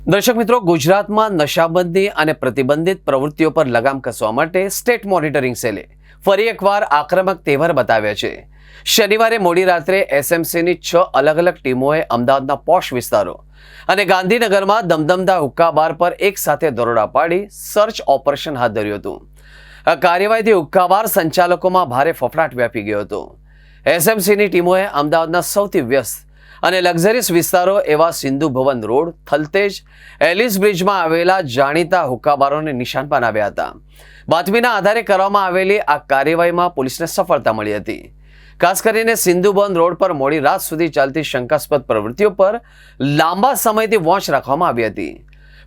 દર્શક મિત્રો, ગુજરાતમાં નશાબંધી અને પ્રતિબંધિત પ્રવૃત્તિઓ પર લગામ કસવા માટે સ્ટેટ મોનિટરિંગ સેલે ફરી એકવાર આક્રમક તેવર બતાવ્યા છે. શનિવારે મોડી રાત્રે એસએમસીની 6 અલગ અલગ ટીમોએ અમદાવાદના પોશ વિસ્તારો અને ગાંધીનગરમાં દમદમતા હુક્કા બાર પર એક સાથે દરોડા પાડી સર્ચ ઓપરેશન હાથ ધર્યું હતું. આ કાર્યવાહીથી હુક્કા બાર સંચાલકોમાં ભારે ફફડાટ વ્યાપી ગયો હતો. એસએમસીની ટીમોએ અમદાવાદના સૌથી વ્યસ્ત અને લક્ઝરીસ વિસ્તારો એવા સિંધુ ભવન રોડ, થલતેજ, એલિસ બ્રિજમાં આવેલા જાણીતા હુક્કાબારોને નિશાન બનાવ્યા હતા. બાતમીના આધારે કરવામાં આવેલી આ કાર્યવાહીમાં પોલીસને સફળતા મળી હતી. ખાસ કરીને સિંધુ ભવન રોડ પર મોડી રાત સુધી ચાલતી શંકાસ્પદ પ્રવૃત્તિઓ પર લાંબા સમયથી વોચ રાખવામાં આવી હતી.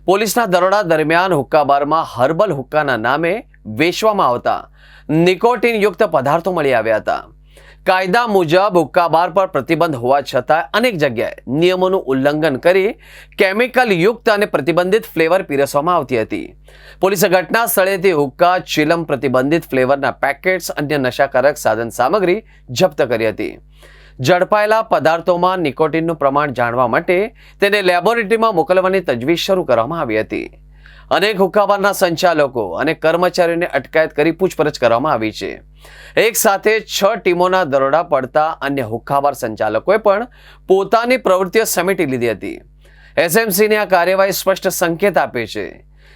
પોલીસના દરોડા દરમિયાન હુક્કાબારમાં હર્બલ હુક્કાના નામે વેચવામાં આવતા નિકોટિનયુક્ત પદાર્થો મળી આવ્યા હતા. કાયદા મુજબ હુક્કા બાર પર પ્રતિબંધ હોવા છતાં અનેક જગ્યાએ નિયમોનું ઉલ્લંઘન કરી કેમિકલ યુક્ત અને પ્રતિબંધિત ફ્લેવર પીરસવામાં આવતી હતી. પોલીસે ઘટના સ્થળેથી હુક્કા, ચિલમ, પ્રતિબંધિત ફ્લેવરના પેકેટ્સ, અન્ય નશાકારક સાધન સામગ્રી જપ્ત કરી હતી. ઝડપાયેલા પદાર્થોમાં નિકોટિનનું પ્રમાણ જાણવા માટે તેને લેબોરેટરીમાં મોકલવાની તજવીજ શરૂ કરવામાં આવી હતી. અનેક હુક્કાબારના સંચાલકો અને કર્મચારીઓને અટકાયત કરી પૂછપરછ કરવામાં આવી છે. એક સાથે 6 ટીમોના દરોડા પડતા અન્ય હુક્કાબાર સંચાલકોએ પણ પોતાની પ્રવૃત્તિઓ સમેટી લીધી હતી. એસએમસીની આ કાર્યવાહી સ્પષ્ટ સંકેત આપે છે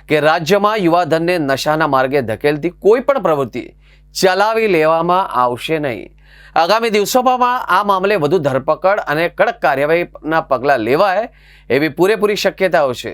કે રાજ્યમાં યુવાધનને નશાના માર્ગે ધકેલતી કોઈ પણ પ્રવૃત્તિ ચલાવી લેવામાં આવશે નહીં. આગામી દિવસોમાં આ મામલે વધુ ધરપકડ અને કડક કાર્યવાહીના પગલાં લેવાય એવી પૂરેપૂરી શક્યતાઓ છે.